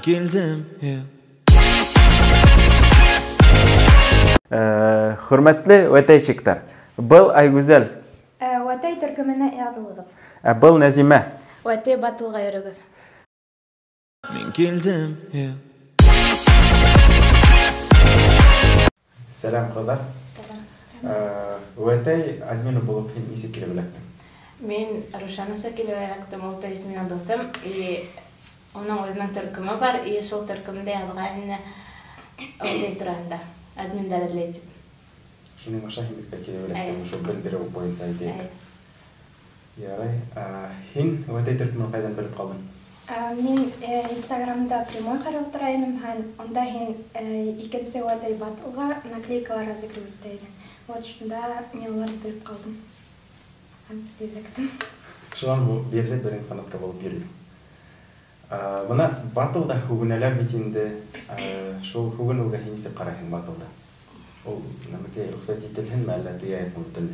келдім. Hürmetli öteyçikler. Был Aygüzel. Ватай төркеменә язылыгыз. Был Назима. Ватай батылга йөрегез. Мен келдім. Selam kadar. Ötey admin bulup hem ise kilebilektim. Мен Рушана Сакиловаяктым, ул то есть менин досым, и onun өзүнүн төркүмү бар, и ошол төркүмдө язган Ватай турасында админ дарылайт. Шуның аша химикка kilebilektim. Ошо билдирүү боюнча айтайык. Ярай. Хин Ötey төркүмүн кайдан билип калдың? Мен Инстаграмда прямой карап турайым, онда хин икенче Ватай батылга наклейкалар разыгрывать дейм. Вот шунда мен аларды билип калдым. Шулан бу берле берен фанатка болуп берди. Мына батылда хугуналар битинде, шул хугунуга хинесе карайын батылда. Ол намеке рөхсат этилген мәллә тыя култылды.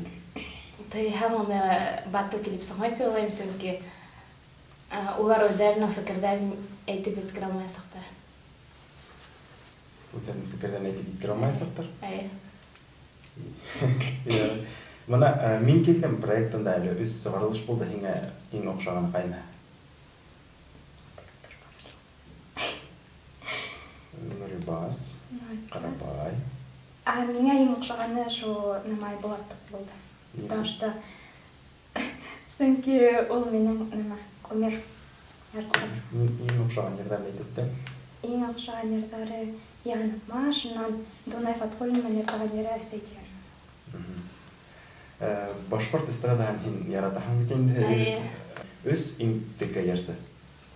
Тыйхан аны батыл килип сыңайчы олайм сөнки улар өздеринин фикирдерин әйтеп беткере алмайсактар. Үзләренең фикердәрен әйтеп беткере алмайсактар? Әйе. Мына мин килдем проектында әле үз сыгарылыш булды һиңа иң охшаган кайны. Нурибас. Карабай. Миңа иң охшаганы шу Намай Булаттык булды. Потому что сөнки ул менин кумир. Иң охшаган жердән әйтеп. Иң охшаган жерләре Яны Машинан, Дунай Фаткуллин менен яган жери Әсетиан. Башкорт эстрадаһын һин яратаһың бит инде. Үз интеккә ярсы.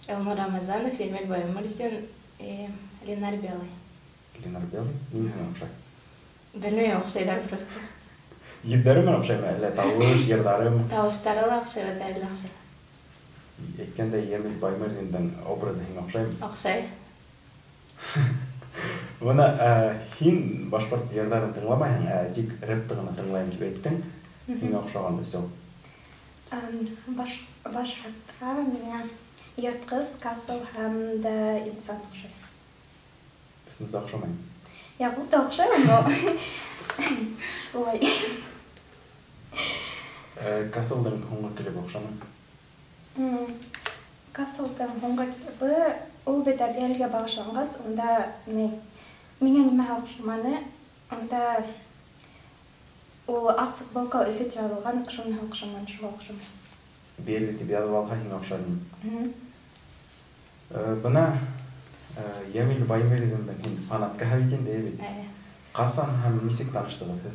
Элнур Рамазанов, Эмиль Баймырзин, Ленар Белый. Ленар Белый? Мин һәм охшай. Белмәйм, охшайлар просто. Йөҙҙәре менән охшаймы? Әллә тавыш, йырҙарымы? Тавыштары ла охшай, үҙҙәре ла охшай. Әйткәндәй, Эмиль Баймырзиндың образы һиңә охшаймы? Охшай. Бына һин башкорт йырҙарын тыңламайһың, тик рэпты гына тыңлайым дип әйттең. Һиңә охшаган өсөү. Башкортта миңа Йыртҡыс, Касыл һәм дә Инсан охшай. Исенсә охшамай. Я бул да охшай, но ой. Касылдың һуңғы клипы охшамы? Касылдың һуңғы клипы ул бит Әбиәлгә багышлангас, унда миңа нимә охшаманы? Унда ул ак футболка өфөт язылган, шуны охшаманы, шуга охшамай. Берле дип язып алга һиңә охшамы? Бына Эмиль Баймырзиндың һин фанатка бит инде бит. Касан һәм нисек таныштыгыз?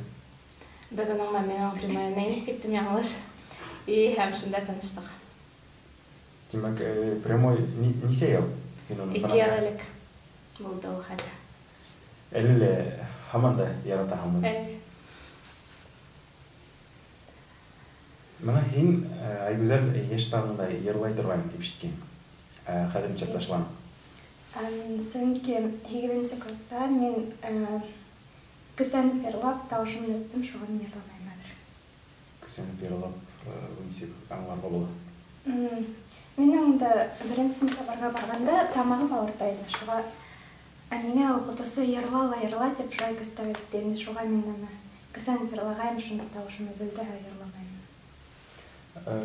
Без аныңла менин прямойна инеп киттим яңлыш. И һәм шунда таныштык. Димәк, прямой нисә ел? 2 ел элек булды ул хәл. Әле һаман да яратаһыңмы? Мына һин Айгүзәл яшь сагында йырлай торган дип ишеткән. Хәзерчә ташлан. Сөнки 8-нче класста мин көсәнеп йырлап тавышымны үттем, шуга мин йырламайм хәзер. Көсәнеп йырлап, нисек аңларга була? Мин анда беренче сыйныфка барганда тамагым авырта иде, шуга миңа укытучы йырла дип шулай күстәп әйтте, шуга мин көсәнеп йырлагайм, шунда тавышым өзелде, йырламайм.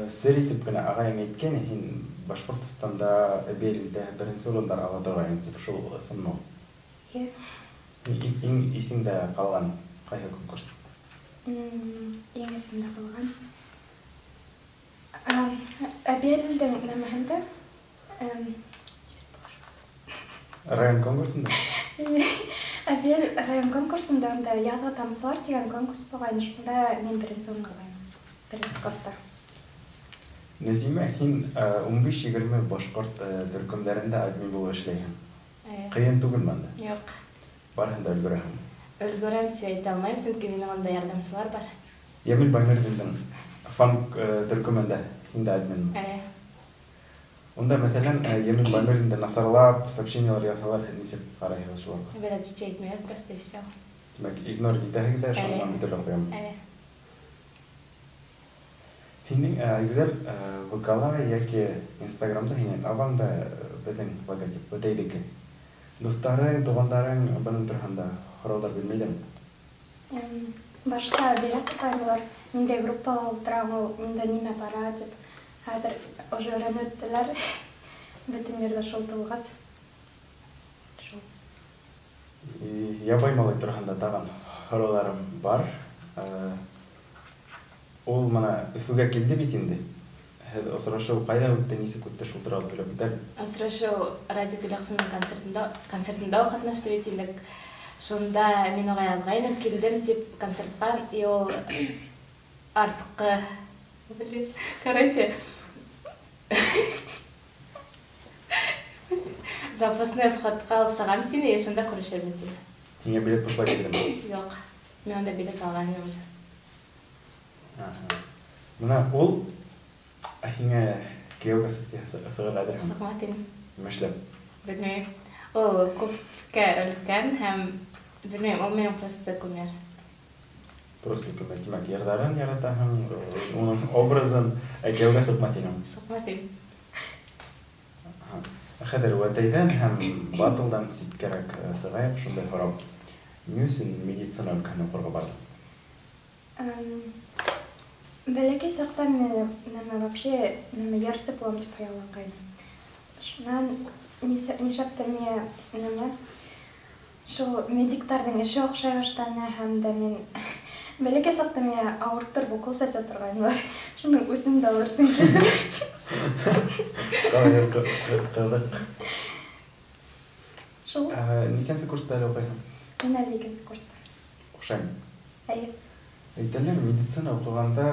Сер итеп кенә агайың әйткән, һин Башкортстанда Белдә беренче урындар ала торган дип шул ысымны. Иң исеңдә калган кайсы конкурс? Иң исемдә калган. Белдән нәмәһендә район конкурсында? Бел район конкурсында анда Язгы тамсылар дигән конкурс булган, шунда мин беренче урынга алган. Беренче класста. Назима, һин 15-20 башкорт төркемнәрендә админ булып эшләйһең. Кыен түгелме анда? Юк. Барыһында өлгөрәһең. Өлгөрәм дип әйтә алмыйм, сөнки минең анда ярдәмчылар бар. Эмиль Баймырзиндың фанк төркемендә һин дә админ. Онда мәсәлән, Эмиль Баймырзиндә насарлап сообщениялар язалар, нисек карайсыз шуларга? Бер отвечать әйтмәй, просто и всё. Димәк, игнор итәһең дә шуннан битәргә куям. Һинең Айгүзәл вокала яки Инстаграмда һинең аванда беҙҙең логотип Вәтәйҙеке. Достарың, туғандарың бұның тұрғанда хоролдар білмейдім. Башта берет тапайлар, менде группала ултырам, ул менде неме бара деп. Хәзер уже өйрәнүттеләр. Бөтен жердә шул тулгас. Шул. Ябай малай тұрғанда тағын хороларым бар. Ол мана Өфөгә келді бит инде. Осрашу қайда өтті, несі көтті шул туралы біліп бітәр. Осрашу Радио Гүләксеннең концертында катнашты бит инде. Шунда мин уга язгайным, килдем дип концертка, и ол артыкы, короче, запасной входка алсагам тине, и шунда күрешәбез ди. Һиңа билет бушлай килдеме? Юк, мен анда билет алганым уже. Мына ол һиңа кияүгә сыгыладыр. Сыкматым. Мәшләп. Белмәйм. Ол күпкә өлкән һәм белмәйм, ол минем просто кумир. Просто күмәк тимәк ярдарын яратаһың, оның образын кияүгә сыгматыйның. Сыкматым. Хәдер вәтәйдән һәм батылдан ситкәрәк сыгайык, шундай һорап. Нюсен медицина өлкәһенә укырга бардым. Бәләкәй сактан мен вообще ярсып булам дип хыяллангайным. Шуннан нишәптер мен шул медиктарның эше охшай баштаны һәм дә мин бәләкәй сактан мен авырттыр бу кул сәсе торган бар. Шуның үзен дә алырсың килде. Кылдык. Шул. Нисәнче курста укыйсың? Мен 2нче курста. Охшаймы? Әйе. Әйтәләр, медицина укыганда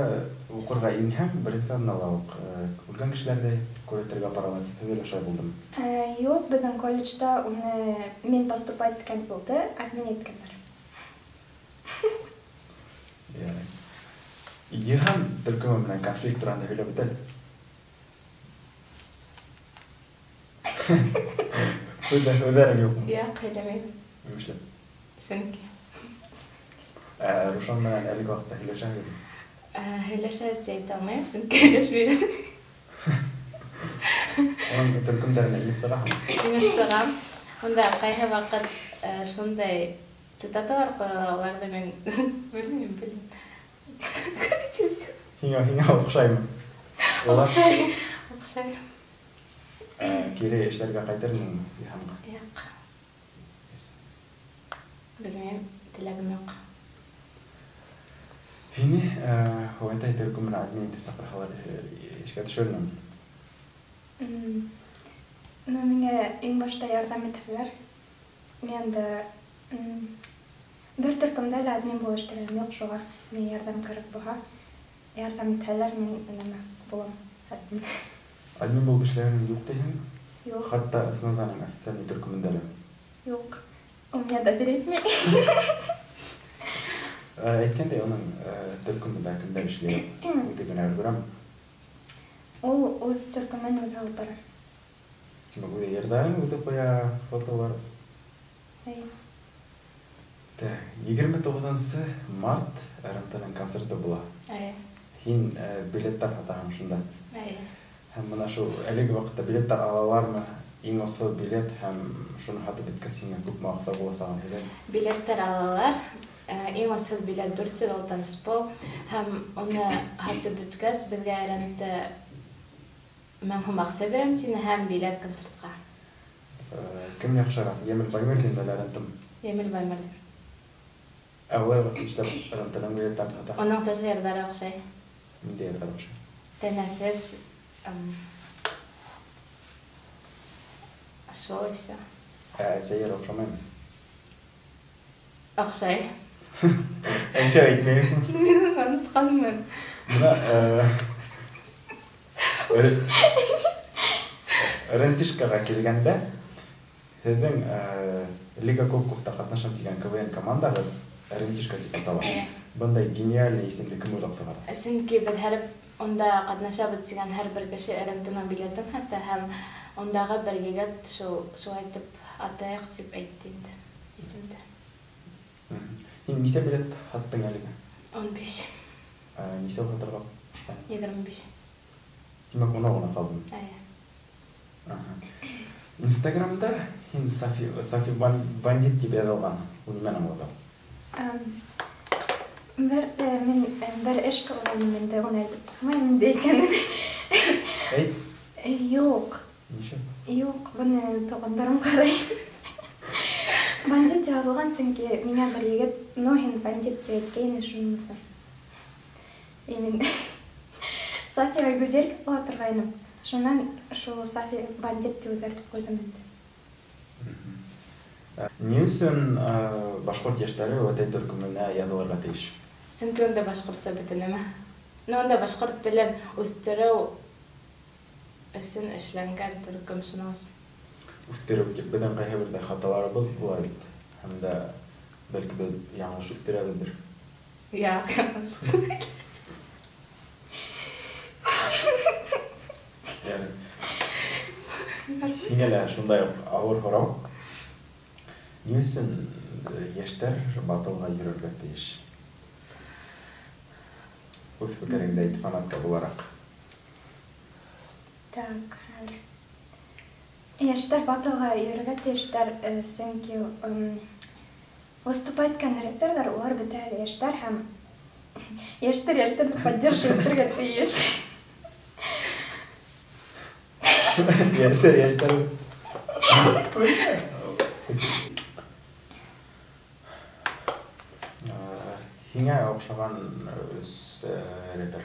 укырга инһәм, беренче аналог үлгән кешеләрне күрәтергә апаралар дип уйлашай булдым. Юк, безнең колледжда уны мин поступать иткән булды, админ иткәннәр. Яни. Йыһан төркеме менән конфликт турында һөйләп бетәл. Уйдарың юкмы? Юк, һөйләмәйм. Нишләп? Сөнки Рушан менән әлеге вакытта һөйләшәбез. һөйләшәбез әйтә алмыйм, сөнки һөйләшмәйм. Оның төркемдәренә инеп сыгаһың. Минем сыгам. Онда кайһы вакыт шундай цитаталар куяларда мен белмим. Һиңа охшаймы? Охшай. Кире эшләргә кайтырмын Йыһанга. Юк. Белмәйм, теләгем юк. Һине вәтай төркеменә админ итеп сакыралар, эшкә төшермәм. Миңа иң башта ярдәм итәләр. Мен дә бер төркемдә лә админ булып эшләгәнем юк, шуңа мин ярдәм кирәк була. Ярдәм итәләр, мин нәмә булам. Админ булып эшләгәнем юк дигән. Юк, Хатта основаның официальный төркемендә лә. юк. У меня доверительный. Әйткәндәй, оның төркемендә кемдәр эшләй? Үтә генә өлгерәм. Ул үз төркемен үзе алып бара. Тимәк, үзе ярдәм үзе куя, фотолар. Әйе. 29 март РНТның концерты була. Әйе. Һин билеттар һатаһың шунда. Әйе. Һәм менә шул әлеге вакытта билеттар алалармы? Иң осал билет һәм шуны һатып беткән сиңа күпме акча була сагын һәм Билеттер алалар. Иң асыл билет 400 спол һәм оны һатып беткәс безгә РНТ мен һәм акча бирәм сине һәм билет концертка. кем яхшырак? Ямил Баймырдин белән РНТ. Ямил Баймырдин. Алар васыт эшләп РНТның билеттар һата. Оның тәҗрибәләре охшай. Инде ярдәм охшай. Тәнәфес шо и все. Сәйер охшамаймы? Охшай. Әнчә әйтмәйм. Мин онытканмын. РНТшкага килгәндә һеҙҙең Лига Кубковта катнашам дигән КВН командагы РНТшка дип атала. Бындай гениальный исемде кем уйлап сығара? Сөнки беҙ һәр онда катнашабыҙ дигән һәр бер кеше РНТның билетын һата һәм ондагы бер егет шул әйтеп атайыҡ дип әйтте инде исемде. Һин нисә билет һаттың әлегә? 15. Нисә һатырга кушҡан? 25. Тимәк, уны ғына ҡалдым. Әйе. Инстаграмда хин Сафи бандит деп язылған. Ол немен аңлатам? Бір іш қылған менде оны айтып тұрмаймын дейкенін. Әйт? Жоқ. Неше? Жоқ, бұны тоғандарым қарай. Бандит жазылған сенке меня бір егет, но хин бандит жайткейін үшін мұсын. Мен Сафи Айгүзел бола тұрғайным. Шынан шу Сафи бандит деп өзгертіп қойдым енді. Не үшін башқұрт ештері өте түркіміне ядыларға тейіш? Сөнки онда башкортса бетенеме. Но онда башкорт телен үстереу өсөн эшләнгән төркем сунас. Үстереу беден кайһы бер хаталары була бит. Һәм дә бәлки бер яңгыш үстерәбездер. Я. Һиңәлә шундай ук авыр һорау. Ни өсөн яшьтәр батылга йөрергә тиеш? Үз фикереңдә әйт фанатка буларак. Так, яшьтәр батылга йөрергә тиештәр, сөнки выступать иткән рәпперләр улар бит әле яшьтәр һәм яшьтәрне поддерживать итәргә тиеш. Яшьтәр. Һиңә охшаган үз рәппер.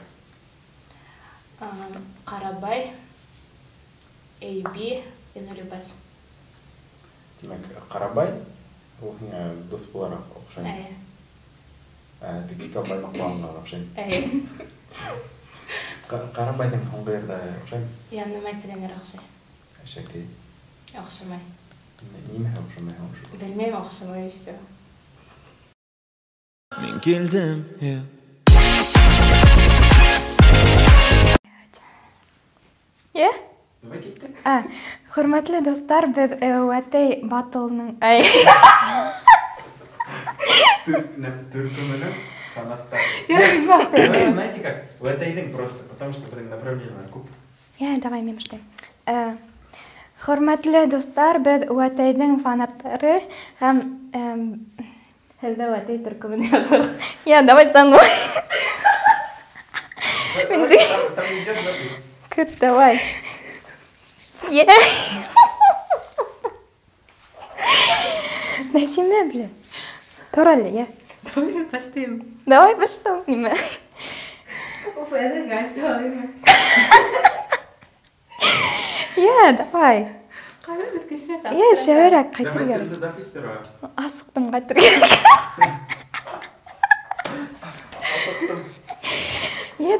Карабай, Эйби, Инурибас. Димәк, Карабай ул һиңә дус буларак охшый. Теге Карабай мaqlanга охшый. Карабайдың һуңгы ердә охшый. Янны мәйтегәннәр охшый. Шәкәй. Охшамай. Нимә охшамай? Белмәйм охшамай иште. Min kildim, yeah. Е? Хөрмәтле достар, без Вәтәй батылның Түркменен фанаттар. Я просто. Знаете как? Вәтәйнең просто, потому что бер направление күп. Давай мен башлай. Хөрмәтле достар, без Вәтәйнең фанаттары һәм Хәлдә Вәтәй төркемен языр. давай со мной. Там идет запись. Давай. Нәсиме, блин. Торали, я. Давай паштым. Давай паштым, ниме. Уф, это гальталыймы. Давай. Кара биткештер. Шәүрәк Давайте кайтырга. сізді запись тұра. Асыктым кайтырга.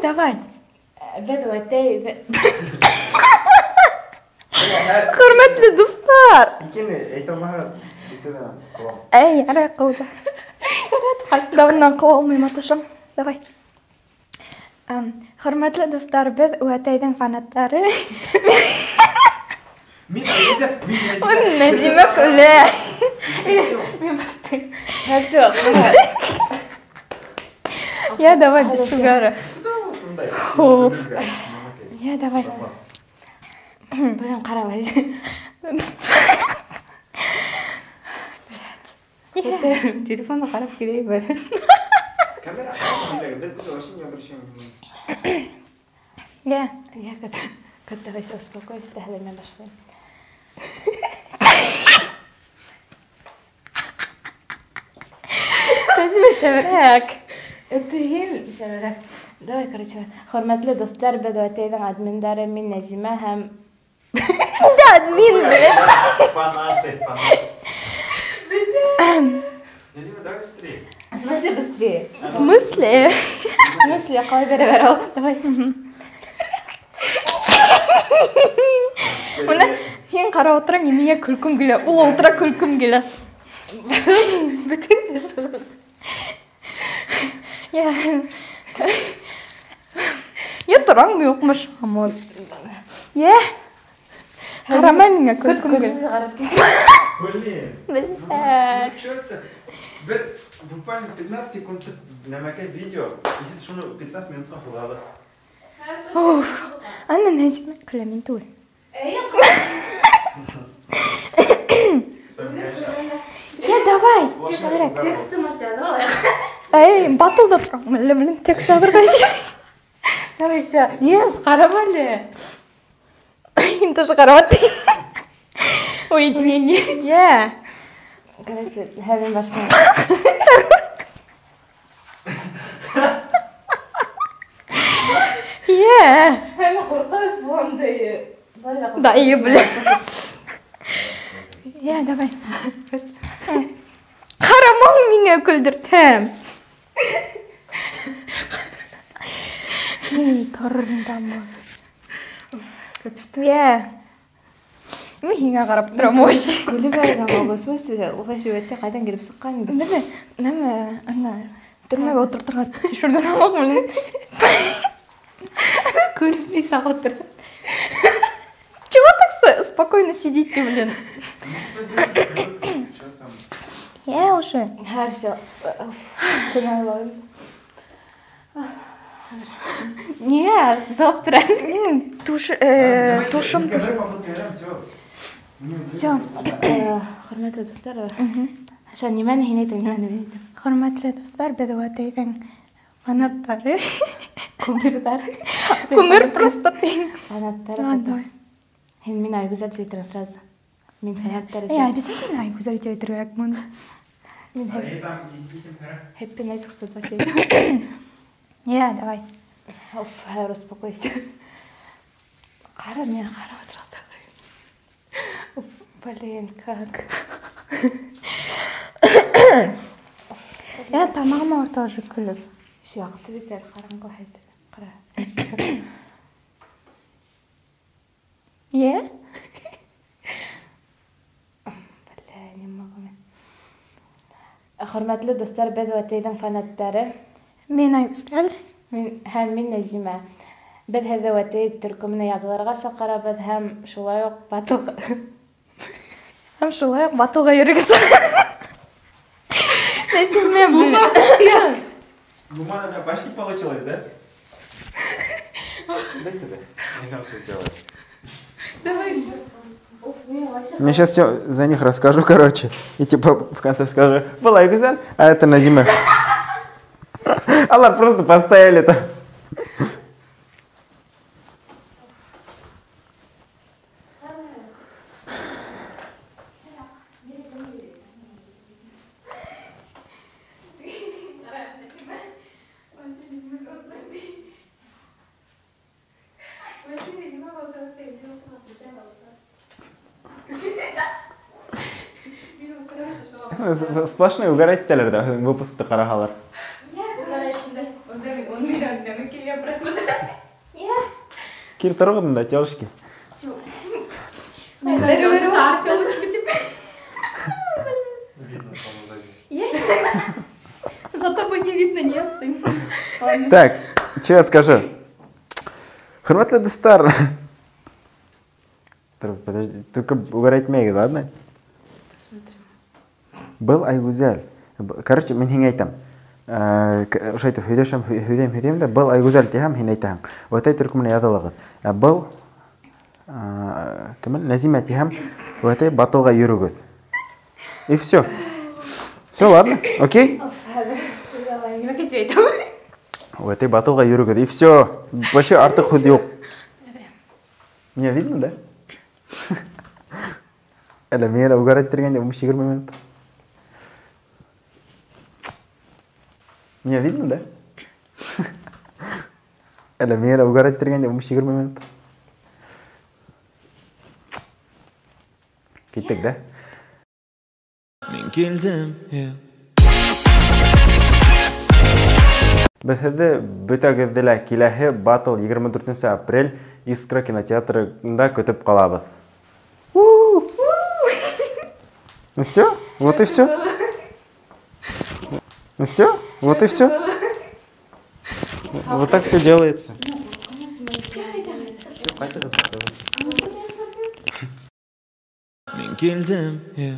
Давай. Бед Вәтәй. Хөрмәтле дуслар. Икене әйтәмәһә бисәдә кылам. Ара кылды. Давыннан кыла алмыйм атышым. Давай. Хөрмәтле достар, без Вәтәйнең фанаттары. Мин Нәзимә көлә. Мен бастым. Всё. Давай без тугары. Давай. Блин, Карабай. Телефонны карап кирәк бер. Камера бит вообще не обращаем Я Когда все успокоюсь, тогда мы пошли. шәүрәк. Это һин шәүрәк. Давай, короче. Хөрмәтле дуслар, без Вәтәйнең админнары, мин Нәзимә һәм Админ. Фанаты. Нәзимә, давай быстрее. В смысле быстрее? В смысле? В смысле, калай бәрәбәр ал. Давай. Менә һин карап утырам, миңа күлкем килә. Ул утыра күлкем килә. Бөтен нәрсә. Торам юкмыш, амор. Карама миңа күлкем килә. Блин. Что это? Буквально 15 секунд намекай видео. И шуны 15 минутка кылады. Ана Нәзимә көлә, мин түгел. Я давай. Тексті можете алайық. Эй, батылда тұрам. Блин, тек сабыр қайсы. Давай, все. Не, қарамали. Им тоже қарамады. Уединение. Я. Короче, хәлін башына. Я. Хәлі қорқаш болғандай. Да, и блин. Я, давай. Қарамау меня күлдіртем. Торрындамы. Я. Мен хиңа қарап тұрам ойшы. Күлі бәрін алғы, в смысле, олай жөбетте қайдан келіп сыққан еді? Неме, ана, түрмеге отыртырға түшірден амақ білін. Күліп не сақ отыр. Чего так спокойно сидите, блин? Я уже. Hər şey. Тынайлайым. Не, сап тұран. Тушым. Все. Құрметті достар. Аша, немені хинейтің, немені бейдім. Құрметлі достар, бедуатейдің фанаттары. Кумирдар. Кумир просто ты. Фанаттары. Ладно. Мен айгүзәл сөйтірін сразу. Мен фанаттары. Обязательно айгузал тебе трек мон. Мен хэппи найсық 120. Я, давай. Оф, хәр успокойся. Қара, мен қарап отырғызды. Оф, блин, как. Я тамағыма орта уже күліп. Шуақты бетер, қараңғы хәйді. Қара. Я? Бля, не могу мен. Құрметлі достар, бедуатейдің фанаттары. Мен айгузал. Һәм мин Назима. Бед бедуатей төркеменә ядыларга сакырабыз һәм шулай ук батыл. Һәм шулай ук батылга йөрегез. Назима, блин. Бумага почти получилось, да? Дай сюда. Я сам все сделаю. Давай все. Я сейчас все за них расскажу, короче. И типа в конце скажу, была Айгузан, а это Назима. Аллар просто поставили это. Сплошной угорать телер, да, выпуск-то карахалар. Кир торган да, тёлочки. За тобой не видно, не остынь. Так, что я скажу? Хурматлы достар. Подожди, только угорать мега, ладно? Посмотрим. Был Айгузаль. Короче, мен хиң айтам. Ошайтып хөйдем да был Айгузаль тиһәм һин әйтәһең. Ватай төркеменә ядылыгыз. Был кем Назима тиһәм ватай батылга йөрүгез. И все. Все, ладно? Окей? Нима кетеп әйтәм. Ватай батылга йөрүгез. И все. Вообще артык худ юк. Меня видно, да? Әле мен угорать тергәндә 20 минут. Меня видно, да? Әле мен угорать тергәндә 20 минут. Киттек, да? Мен келдім, yeah. Без хәзер бөтәгездә киләһе батыл 24 апрель Искра кинотеатрында көтеп калабыз. Ну все? Вот и все. Ну все? Вот и все. Вот так все делается. Мен келдім, yeah.